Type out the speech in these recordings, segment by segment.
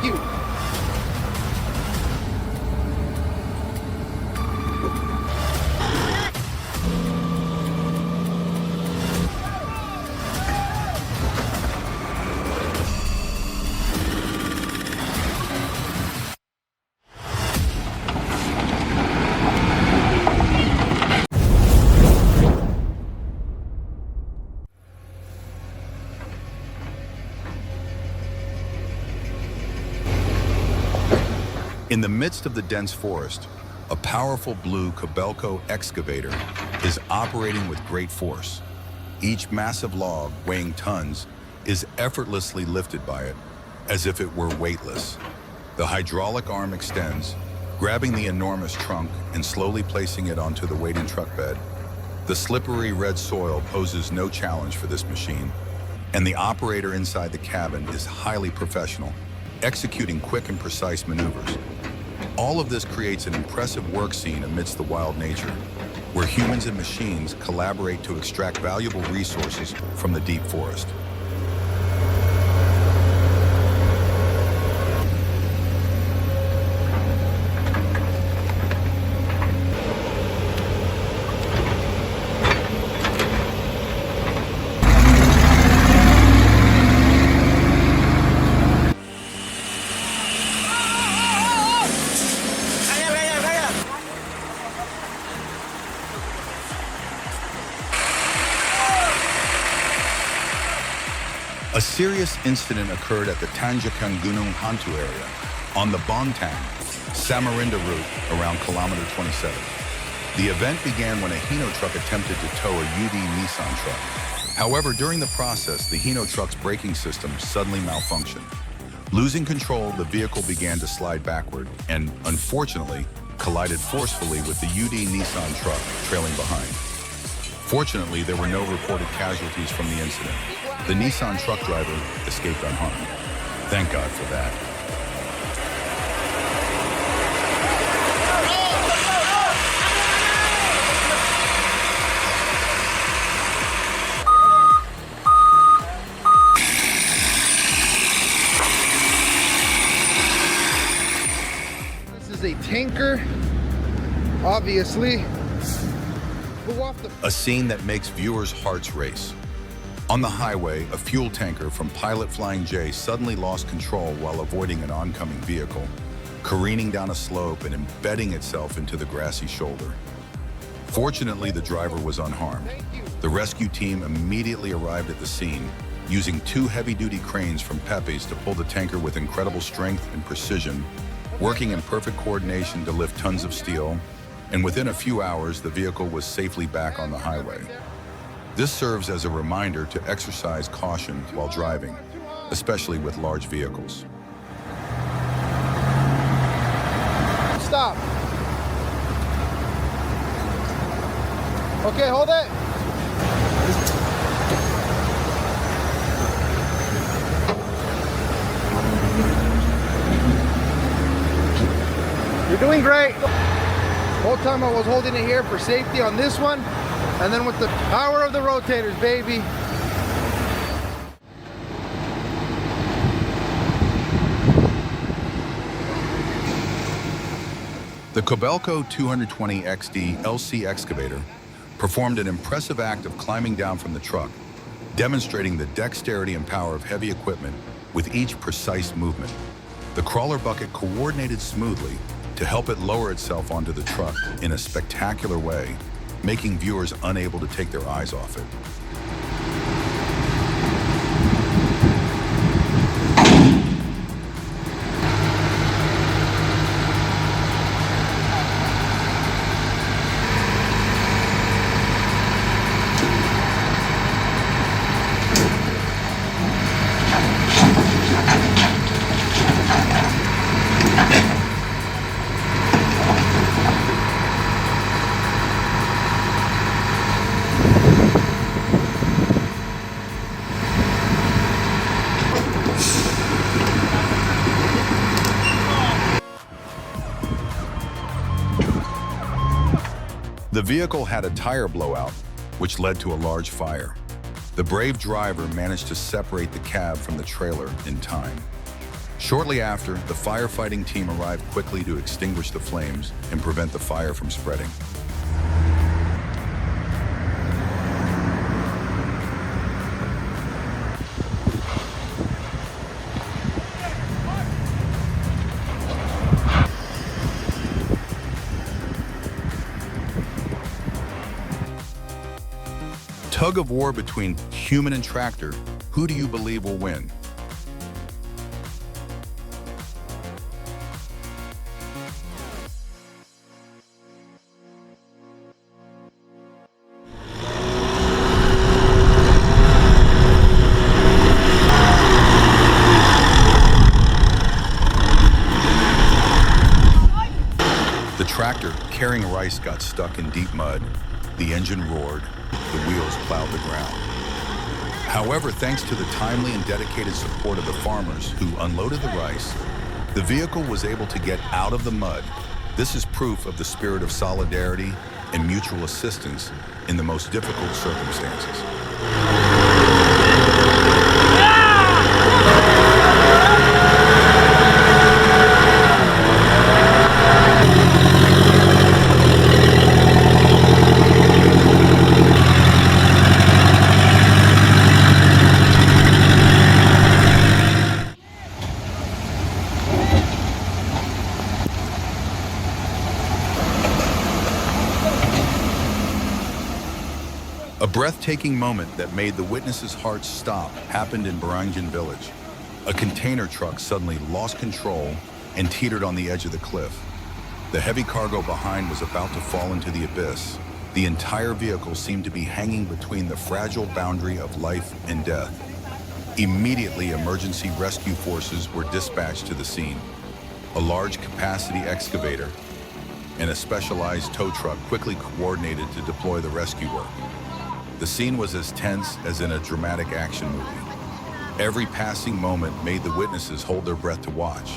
you. In the midst of the dense forest, a powerful blue Kobelco excavator is operating with great force. Each massive log, weighing tons, is effortlessly lifted by it, as if it were weightless. The hydraulic arm extends, grabbing the enormous trunk and slowly placing it onto the waiting truck bed. The slippery red soil poses no challenge for this machine, and the operator inside the cabin is highly professional, executing quick and precise maneuvers. All of this creates an impressive work scene amidst the wild nature, where humans and machines collaborate to extract valuable resources from the deep forest. A serious incident occurred at the Tanjakan Gunung Hantu area on the Bontang, Samarinda route around kilometer 27. The event began when a Hino truck attempted to tow a UD Nissan truck. However, during the process, the Hino truck's braking system suddenly malfunctioned. Losing control, the vehicle began to slide backward and, unfortunately, collided forcefully with the UD Nissan truck trailing behind. Fortunately, there were no reported casualties from the incident. The Nissan truck driver escaped unharmed. Thank God for that. This is a tanker, obviously. A scene that makes viewers' hearts race. On the highway, a fuel tanker from Pilot Flying J suddenly lost control while avoiding an oncoming vehicle, careening down a slope and embedding itself into the grassy shoulder. Fortunately, the driver was unharmed. The rescue team immediately arrived at the scene, using two heavy-duty cranes from Pepe's to pull the tanker with incredible strength and precision, working in perfect coordination to lift tons of steel, and within a few hours, the vehicle was safely back on the highway. This serves as a reminder to exercise caution while driving, especially with large vehicles. Stop. Okay, hold it. You're doing great. The whole time I was holding it here for safety on this one, and then with the power of the rotators, baby. The Kobelco 220 XD LC excavator performed an impressive act of climbing down from the truck, demonstrating the dexterity and power of heavy equipment with each precise movement. The crawler bucket coordinated smoothly to help it lower itself onto the truck in a spectacular way, making viewers unable to take their eyes off it. The vehicle had a tire blowout, which led to a large fire. The brave driver managed to separate the cab from the trailer in time. Shortly after, the firefighting team arrived quickly to extinguish the flames and prevent the fire from spreading. Tug of war between human and tractor, who do you believe will win? The tractor carrying rice got stuck in deep mud. The engine roared. The wheels plowed the ground. However, thanks to the timely and dedicated support of the farmers who unloaded the rice, the vehicle was able to get out of the mud. This is proof of the spirit of solidarity and mutual assistance in the most difficult circumstances. A breathtaking moment that made the witnesses' hearts stop happened in Barangian village. A container truck suddenly lost control and teetered on the edge of the cliff. The heavy cargo behind was about to fall into the abyss. The entire vehicle seemed to be hanging between the fragile boundary of life and death. Immediately, emergency rescue forces were dispatched to the scene. A large capacity excavator and a specialized tow truck quickly coordinated to deploy the rescue work. The scene was as tense as in a dramatic action movie. Every passing moment made the witnesses hold their breath to watch.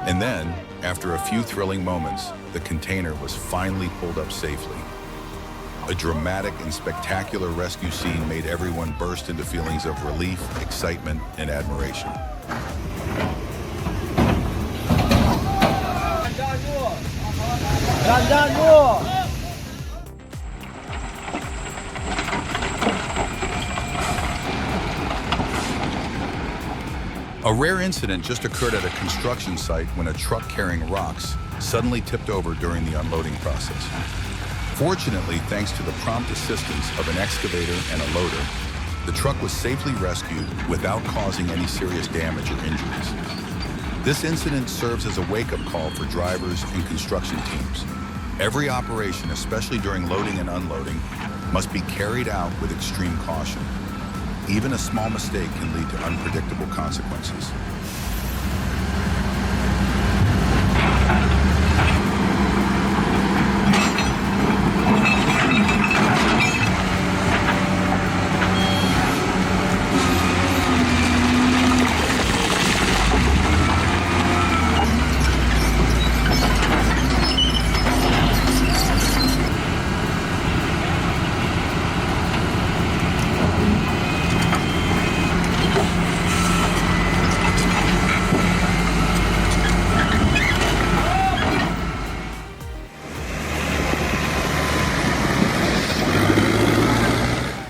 And then, after a few thrilling moments, the container was finally pulled up safely. A dramatic and spectacular rescue scene made everyone burst into feelings of relief, excitement, and admiration. A rare incident just occurred at a construction site when a truck carrying rocks suddenly tipped over during the unloading process. Fortunately, thanks to the prompt assistance of an excavator and a loader, the truck was safely rescued without causing any serious damage or injuries. This incident serves as a wake-up call for drivers and construction teams. Every operation, especially during loading and unloading, must be carried out with extreme caution. Even a small mistake can lead to unpredictable consequences.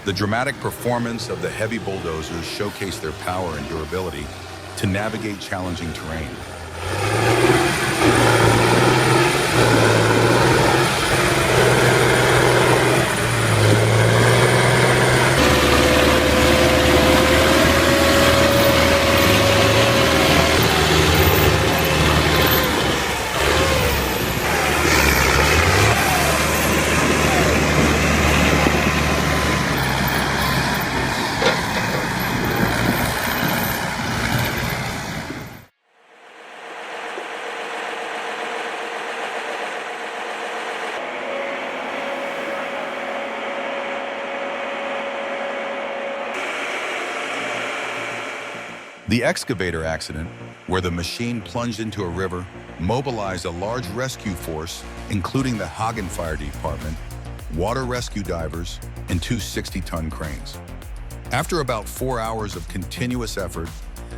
The dramatic performance of the heavy bulldozers showcased their power and durability to navigate challenging terrain. The excavator accident, where the machine plunged into a river, mobilized a large rescue force, including the Hagen Fire Department, water rescue divers, and two 60-ton cranes. After about 4 hours of continuous effort,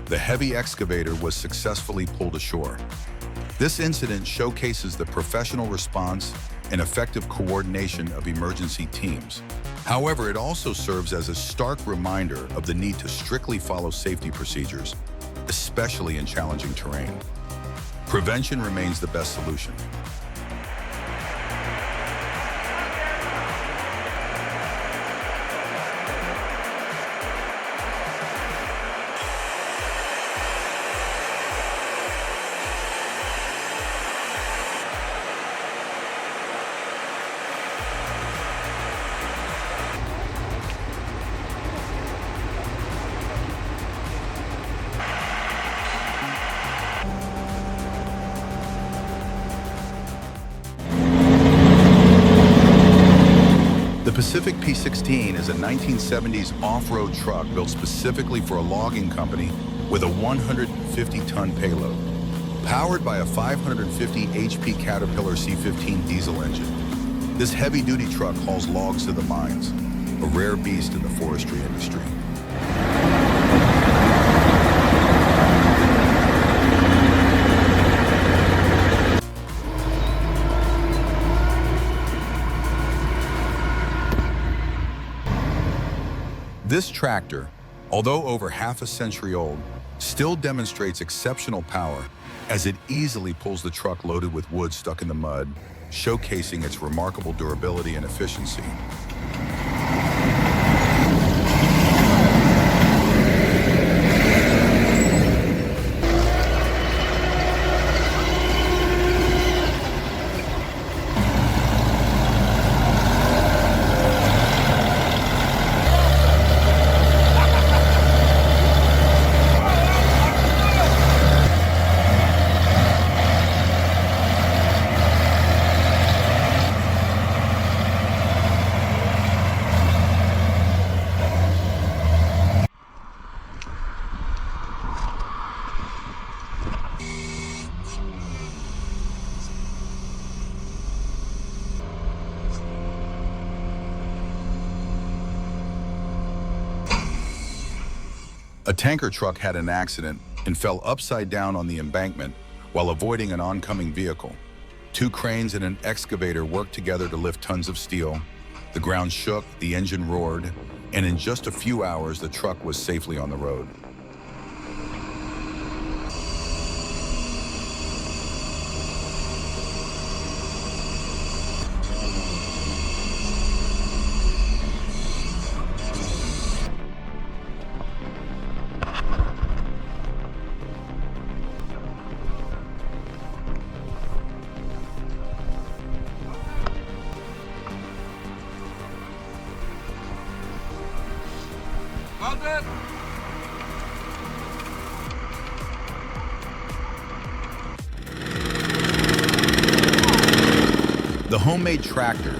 the heavy excavator was successfully pulled ashore. This incident showcases the professional response and effective coordination of emergency teams. However, it also serves as a stark reminder of the need to strictly follow safety procedures, especially in challenging terrain. Prevention remains the best solution. The Pacific P16 is a 1970s off-road truck built specifically for a logging company with a 150-ton payload. Powered by a 550 HP Caterpillar C15 diesel engine, this heavy-duty truck hauls logs to the mines, a rare beast in the forestry industry. This tractor, although over half a century old, still demonstrates exceptional power as it easily pulls the truck loaded with wood stuck in the mud, showcasing its remarkable durability and efficiency. A tanker truck had an accident and fell upside down on the embankment while avoiding an oncoming vehicle. Two cranes and an excavator worked together to lift tons of steel. The ground shook, the engine roared, and in just a few hours, the truck was safely on the road. The homemade tractor,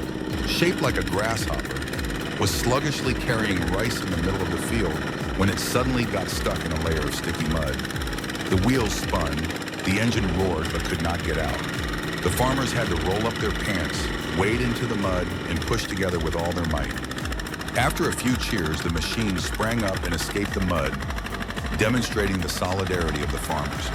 shaped like a grasshopper, was sluggishly carrying rice in the middle of the field when it suddenly got stuck in a layer of sticky mud. The wheels spun, the engine roared but could not get out. The farmers had to roll up their pants, wade into the mud, and push together with all their might. After a few cheers, the machine sprang up and escaped the mud, demonstrating the solidarity of the farmers.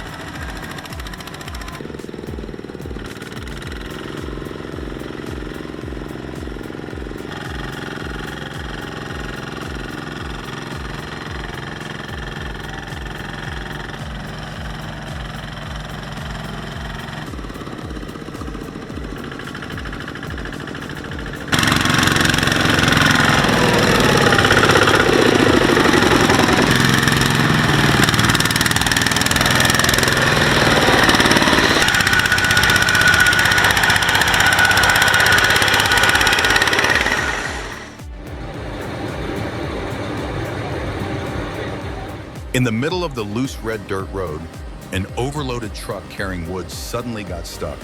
In the middle of the loose red dirt road, an overloaded truck carrying wood suddenly got stuck,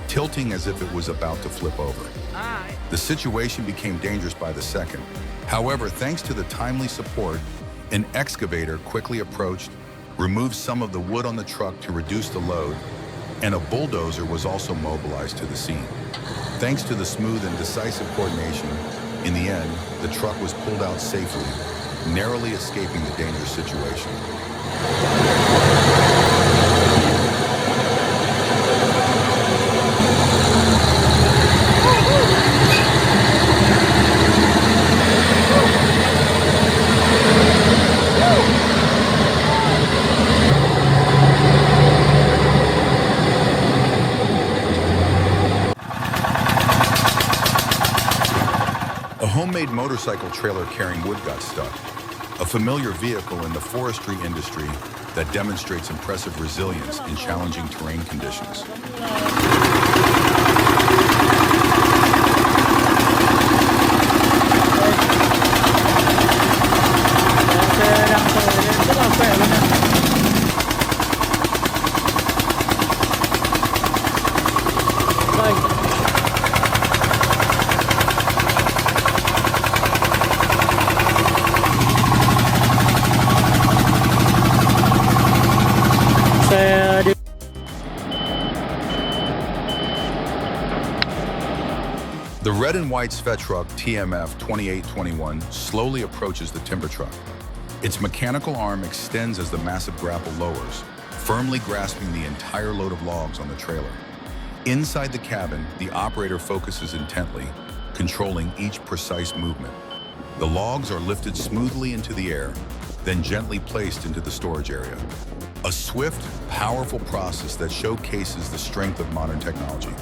tilting as if it was about to flip over. The situation became dangerous by the second. However, thanks to the timely support, an excavator quickly approached, removed some of the wood on the truck to reduce the load, and a bulldozer was also mobilized to the scene. Thanks to the smooth and decisive coordination, in the end, the truck was pulled out safely, narrowly escaping the dangerous situation. A homemade motorcycle trailer carrying wood got stuck, a familiar vehicle in the forestry industry that demonstrates impressive resilience in challenging terrain conditions. The red and white Svet truck TMF 2821 slowly approaches the timber truck. Its mechanical arm extends as the massive grapple lowers, firmly grasping the entire load of logs on the trailer. Inside the cabin, the operator focuses intently, controlling each precise movement. The logs are lifted smoothly into the air, then gently placed into the storage area. A swift, powerful process that showcases the strength of modern technology.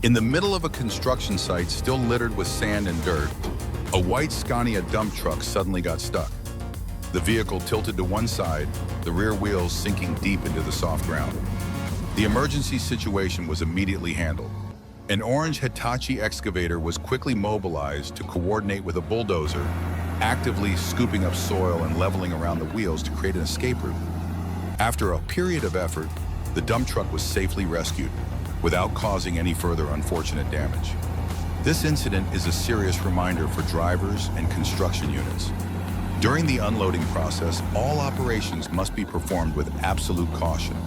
In the middle of a construction site still littered with sand and dirt, a white Scania dump truck suddenly got stuck. The vehicle tilted to one side, the rear wheels sinking deep into the soft ground. The emergency situation was immediately handled. An orange Hitachi excavator was quickly mobilized to coordinate with a bulldozer, actively scooping up soil and leveling around the wheels to create an escape route. After a period of effort, the dump truck was safely rescued, without causing any further unfortunate damage. This incident is a serious reminder for drivers and construction units. During the unloading process, all operations must be performed with absolute caution.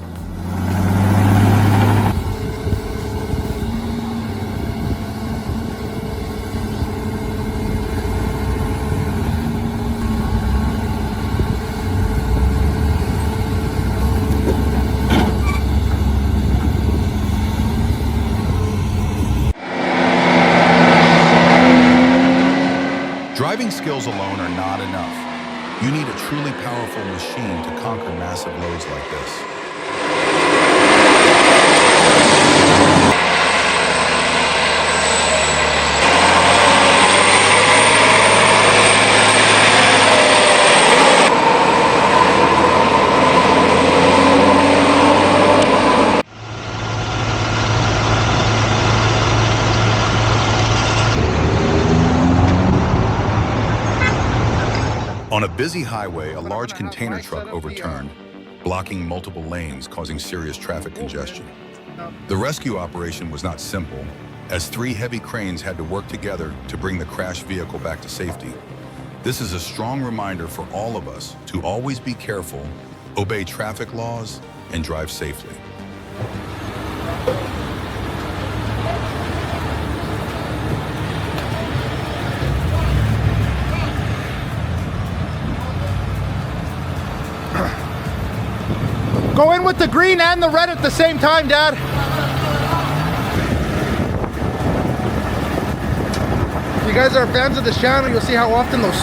Driving skills alone are not enough. You need a truly powerful machine to conquer massive loads like this. On a busy highway, a large container truck overturned, blocking multiple lanes, causing serious traffic congestion. The rescue operation was not simple, as 3 heavy cranes had to work together to bring the crashed vehicle back to safety. This is a strong reminder for all of us to always be careful, obey traffic laws, and drive safely. Go in with the green and the red at the same time, Dad. If you guys are fans of this channel, you'll see how often those